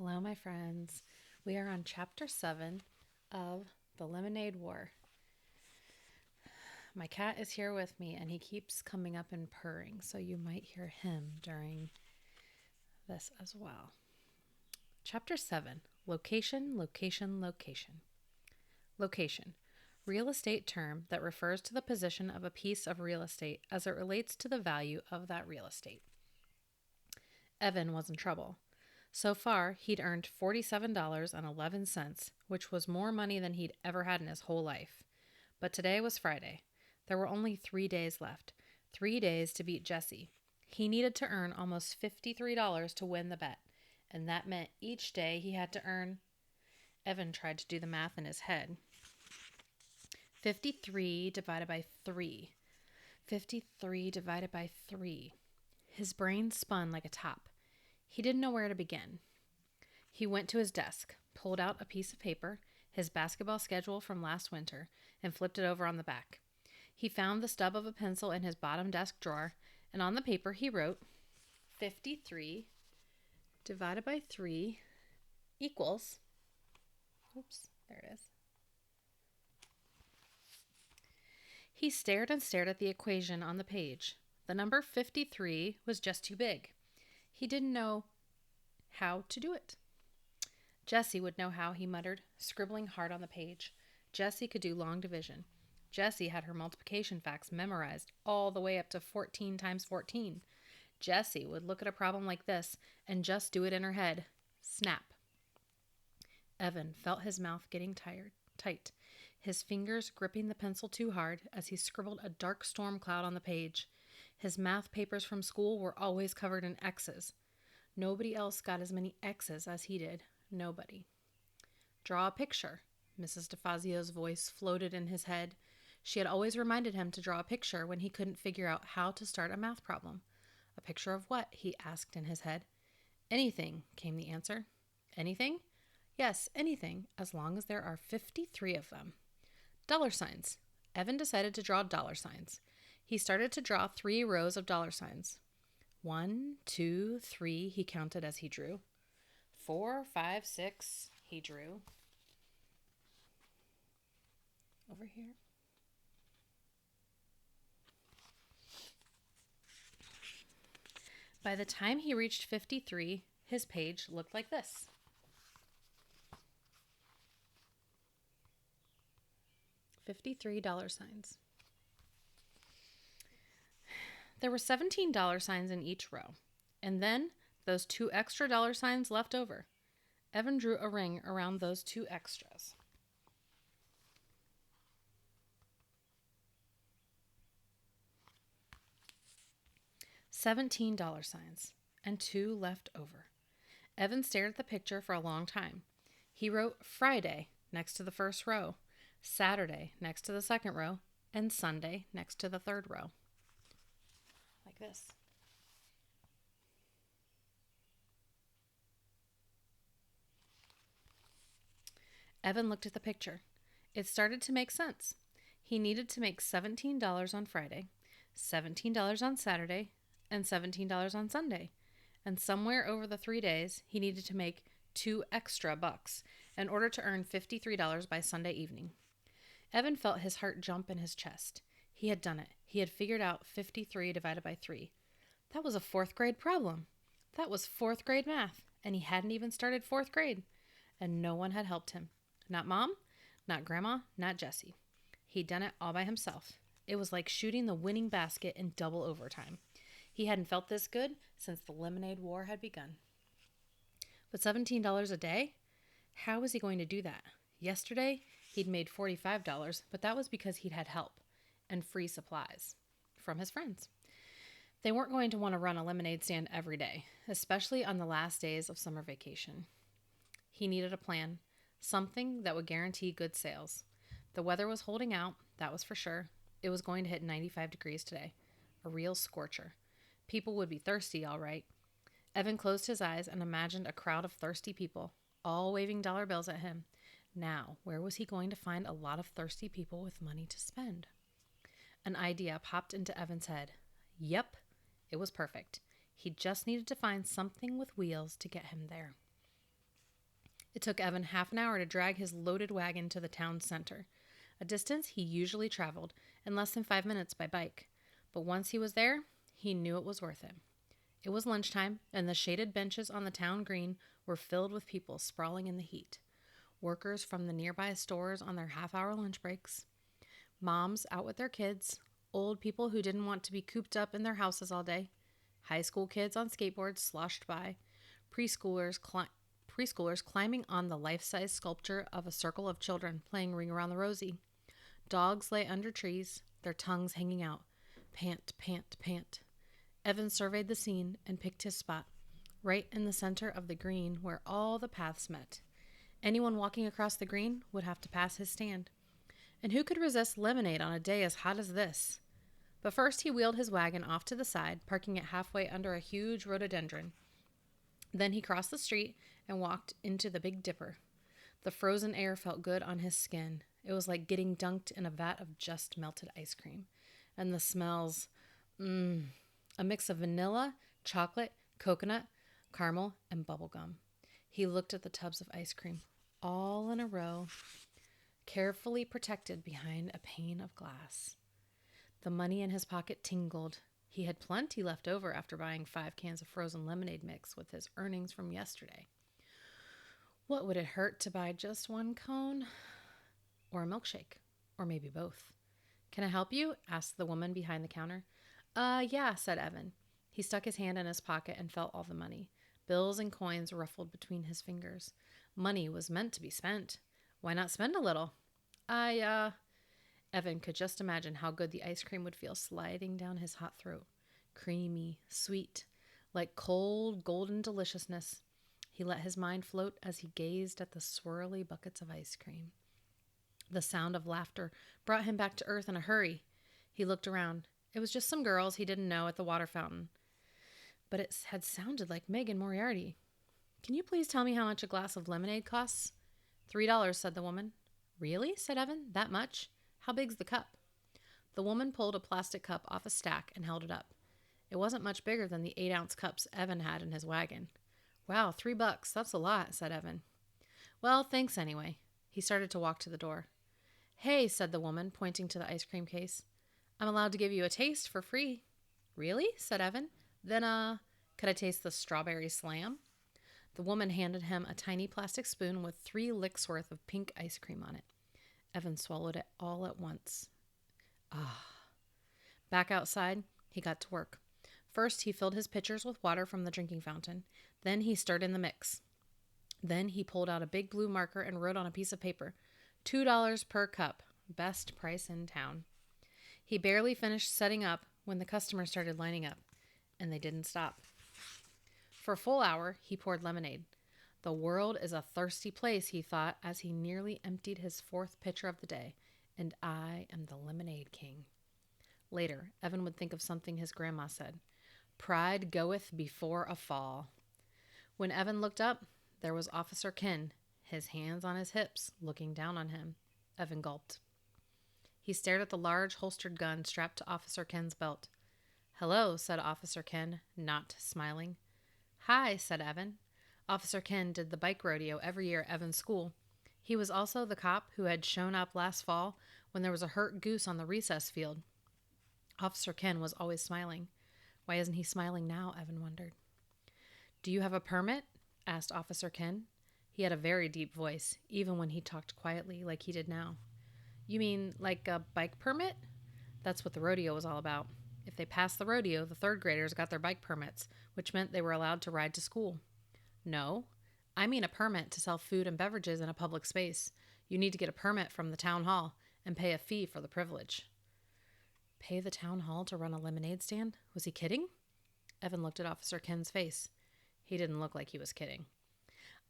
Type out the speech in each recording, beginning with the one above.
Hello, my friends. We are on chapter 7 of The Lemonade War. My cat is here with me and he keeps coming up and purring, so you might hear him during this as well. Chapter 7 Location, Location, Location. Location. Real estate term that refers to the position of a piece of real estate as it relates to the value of that real estate. Evan was in trouble. So far, he'd earned $47.11, which was more money than he'd ever had in his whole life. But today was Friday. There were only 3 days left. 3 days to beat Jessie. He needed to earn almost $53 to win the bet, and that meant each day he had to earn... Evan tried to do the math in his head. 53 divided by 3. 53 divided by 3. His brain spun like a top. He didn't know where to begin. He went to his desk, pulled out a piece of paper, his basketball schedule from last winter, and flipped it over on the back. He found the stub of a pencil in his bottom desk drawer, and on the paper he wrote 53 divided by 3 equals... Oops, there it is. He stared and stared at the equation on the page. The number 53 was just too big. He didn't know how to do it. Jessie would know how, he muttered, scribbling hard on the page. Jessie could do long division. Jessie had her multiplication facts memorized all the way up to 14 times 14. Jessie would look at a problem like this and just do it in her head. Snap. Evan felt his mouth getting tight, his fingers gripping the pencil too hard as he scribbled a dark storm cloud on the page. His math papers from school were always covered in X's. Nobody else got as many X's as he did. Nobody. Draw a picture. Mrs. DeFazio's voice floated in his head. She had always reminded him to draw a picture when he couldn't figure out how to start a math problem. A picture of what? He asked in his head. Anything, came the answer. Anything? Yes, anything, as long as there are 53 of them. Dollar signs. Evan decided to draw dollar signs. He started to draw 3 rows of dollar signs. 1, 2, 3, he counted as he drew. 4, 5, 6, he drew. Over here. By the time he reached 53, his page looked like this. $53 signs. There were 17 dollar signs in each row, and then those 2 extra dollar signs left over. Evan drew a ring around those 2 extras. $17 signs, and 2 left over. Evan stared at the picture for a long time. He wrote Friday next to the first row, Saturday next to the second row, and Sunday next to the third row. Like this. Evan looked at the picture. It started to make sense. He needed to make $17 on Friday, $17 on Saturday, and $17 on Sunday. And somewhere over the 3 days, he needed to make 2 extra bucks in order to earn $53 by Sunday evening. Evan felt his heart jump in his chest. He had done it. He had figured out 53 divided by 3. That was a 4th grade problem. That was 4th grade math, and he hadn't even started 4th grade. And no one had helped him. Not Mom, not Grandma, not Jessie. He'd done it all by himself. It was like shooting the winning basket in double overtime. He hadn't felt this good since the Lemonade War had begun. But $17 a day? How was he going to do that? Yesterday, he'd made $45, but that was because he'd had help and free supplies from his friends. They weren't going to want to run a lemonade stand every day, especially on the last days of summer vacation. He needed a plan, something that would guarantee good sales. The weather was holding out, that was for sure. It was going to hit 95 degrees today, a real scorcher. People would be thirsty, all right. Evan closed his eyes and imagined a crowd of thirsty people, all waving dollar bills at him. Now, where was he going to find a lot of thirsty people with money to spend? An idea popped into Evan's head. Yep, it was perfect. He just needed to find something with wheels to get him there. It took Evan half an hour to drag his loaded wagon to the town center, a distance he usually traveled in less than 5 minutes by bike. But once he was there, he knew it was worth it. It was lunchtime, and the shaded benches on the town green were filled with people sprawling in the heat. Workers from the nearby stores on their half-hour lunch breaks, moms out with their kids, old people who didn't want to be cooped up in their houses all day, high school kids on skateboards sloshed by, preschoolers climbing on the life-size sculpture of a circle of children playing Ring Around the Rosie. Dogs lay under trees, their tongues hanging out. Pant, pant, pant. Evan surveyed the scene and picked his spot, right in the center of the green where all the paths met. Anyone walking across the green would have to pass his stand. And who could resist lemonade on a day as hot as this? But first he wheeled his wagon off to the side, parking it halfway under a huge rhododendron. Then he crossed the street and walked into the Big Dipper. The frozen air felt good on his skin. It was like getting dunked in a vat of just melted ice cream. And the smells, a mix of vanilla, chocolate, coconut, caramel, and bubblegum. He looked at the tubs of ice cream, all in a row, carefully protected behind a pane of glass. The money in his pocket tingled. He had plenty left over after buying 5 cans of frozen lemonade mix with his earnings from yesterday. What would it hurt to buy just 1 cone? Or a milkshake? Or maybe both? Can I help you? Asked the woman behind the counter. Yeah, said Evan. He stuck his hand in his pocket and felt all the money. Bills and coins ruffled between his fingers. Money was meant to be spent. Why not spend a little? Evan could just imagine how good the ice cream would feel sliding down his hot throat. Creamy, sweet, like cold, golden deliciousness. He let his mind float as he gazed at the swirly buckets of ice cream. The sound of laughter brought him back to earth in a hurry. He looked around. It was just some girls he didn't know at the water fountain. But it had sounded like Meg and Moriarty. Can you please tell me how much a glass of lemonade costs? $3, said the woman. Really? Said Evan. That much? How big's the cup? The woman pulled a plastic cup off a stack and held it up. It wasn't much bigger than the 8-ounce cups Evan had in his wagon. Wow, $3. That's a lot, said Evan. Well, thanks anyway. He started to walk to the door. Hey, said the woman, pointing to the ice cream case. I'm allowed to give you a taste for free. Really? Said Evan. Then, could I taste the strawberry slam? The woman handed him a tiny plastic spoon with 3 licks worth of pink ice cream on it. Evan swallowed it all at once. Back outside, he got to work. First, he filled his pitchers with water from the drinking fountain. Then he stirred in the mix. Then he pulled out a big blue marker and wrote on a piece of paper, $2 per cup, best price in town. He barely finished setting up when the customers started lining up, and they didn't stop. For a full hour, he poured lemonade. The world is a thirsty place, he thought, as he nearly emptied his 4th pitcher of the day. And I am the lemonade king. Later, Evan would think of something his grandma said. Pride goeth before a fall. When Evan looked up, there was Officer Ken, his hands on his hips, looking down on him. Evan gulped. He stared at the large holstered gun strapped to Officer Ken's belt. Hello, said Officer Ken, not smiling. Hi, said Evan. Officer Ken did the bike rodeo every year at Evan's school. He was also the cop who had shown up last fall when there was a hurt goose on the recess field. Officer Ken was always smiling. Why isn't he smiling now, Evan wondered. Do you have a permit? Asked Officer Ken. He had a very deep voice, even when he talked quietly like he did now. You mean like a bike permit? That's what the rodeo was all about. If they passed the rodeo, the 3rd graders got their bike permits, which meant they were allowed to ride to school. No, I mean a permit to sell food and beverages in a public space. You need to get a permit from the town hall and pay a fee for the privilege. Pay the town hall to run a lemonade stand? Was he kidding? Evan looked at Officer Ken's face. He didn't look like he was kidding.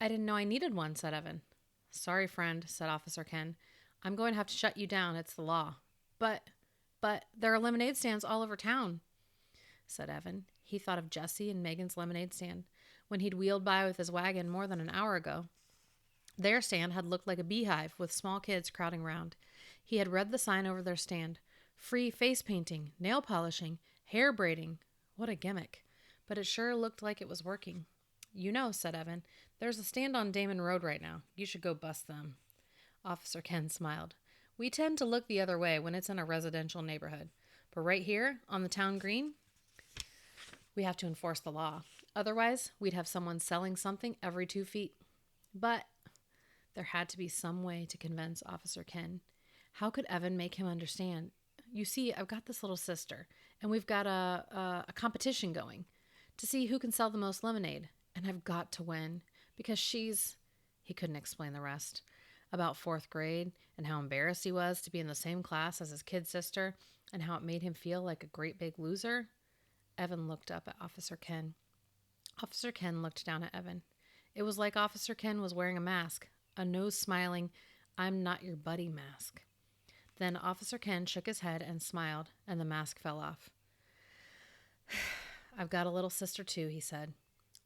I didn't know I needed one, said Evan. Sorry, friend, said Officer Ken. I'm going to have to shut you down. It's the law. But there are lemonade stands all over town, said Evan. He thought of Jessie and Megan's lemonade stand when he'd wheeled by with his wagon more than an hour ago. Their stand had looked like a beehive with small kids crowding round. He had read the sign over their stand. Free face painting, nail polishing, hair braiding. What a gimmick. But it sure looked like it was working. You know, said Evan, There's a stand on Damon Road right now. You should go bust them. Officer Ken smiled. We tend to look the other way when it's in a residential neighborhood. But right here, on the town green, we have to enforce the law. Otherwise, we'd have someone selling something every 2 feet. But there had to be some way to convince Officer Ken. How could Evan make him understand? You see, I've got this little sister, and we've got a competition going to see who can sell the most lemonade. And I've got to win because she's... He couldn't explain the rest. About 4th grade and how embarrassed he was to be in the same class as his kid sister and how it made him feel like a great big loser. Evan looked up at Officer Ken. Officer Ken looked down at Evan. It was like Officer Ken was wearing a mask, a nose-smiling, I'm not your buddy mask. Then Officer Ken shook his head and smiled, and the mask fell off. I've got a little sister too, he said.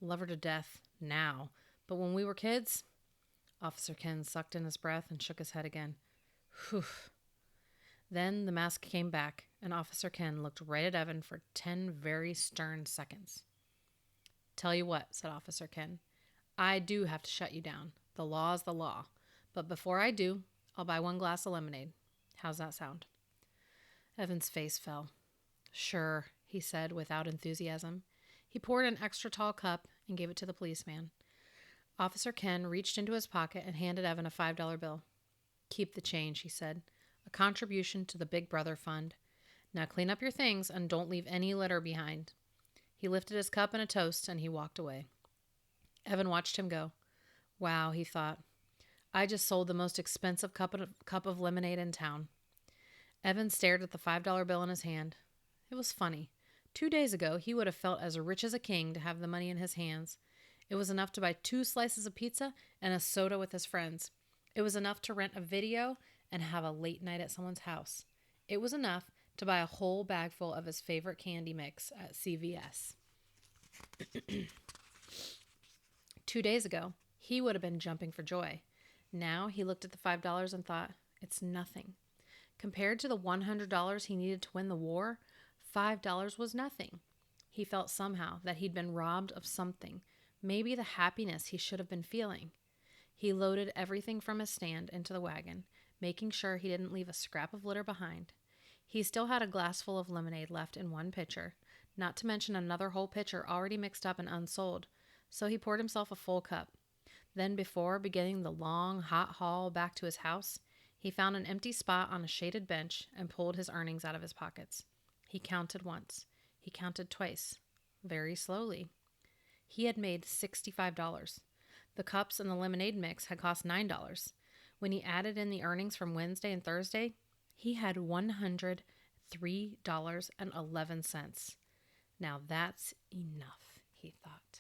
Love her to death now, but when we were kids... Officer Ken sucked in his breath and shook his head again. Whew. Then the mask came back, and Officer Ken looked right at Evan for 10 very stern seconds. Tell you what, said Officer Ken, I do have to shut you down. The law's the law. But before I do, I'll buy 1 glass of lemonade. How's that sound? Evan's face fell. Sure, he said without enthusiasm. He poured an extra tall cup and gave it to the policeman. Officer Ken reached into his pocket and handed Evan a $5 bill. Keep the change, he said. A contribution to the Big Brother Fund. Now clean up your things and don't leave any litter behind. He lifted his cup in a toast and he walked away. Evan watched him go. Wow, he thought. I just sold the most expensive cup of lemonade in town. Evan stared at the $5 bill in his hand. It was funny. 2 days ago, he would have felt as rich as a king to have the money in his hands. It was enough to buy 2 slices of pizza and a soda with his friends. It was enough to rent a video and have a late night at someone's house. It was enough to buy a whole bag full of his favorite candy mix at CVS. 2 days ago, he would have been jumping for joy. Now he looked at the $5 and thought, it's nothing. Compared to the $100 he needed to win the war, $5 was nothing. He felt somehow that he'd been robbed of something, maybe the happiness he should have been feeling. He loaded everything from his stand into the wagon, making sure he didn't leave a scrap of litter behind. He still had a glass full of lemonade left in 1 pitcher, not to mention another whole pitcher already mixed up and unsold, so he poured himself a full cup. Then, before beginning the long, hot haul back to his house, he found an empty spot on a shaded bench and pulled his earnings out of his pockets. He counted once. He counted twice, very slowly. He had made $65. The cups and the lemonade mix had cost $9. When he added in the earnings from Wednesday and Thursday, he had $103.11. Now that's enough, he thought.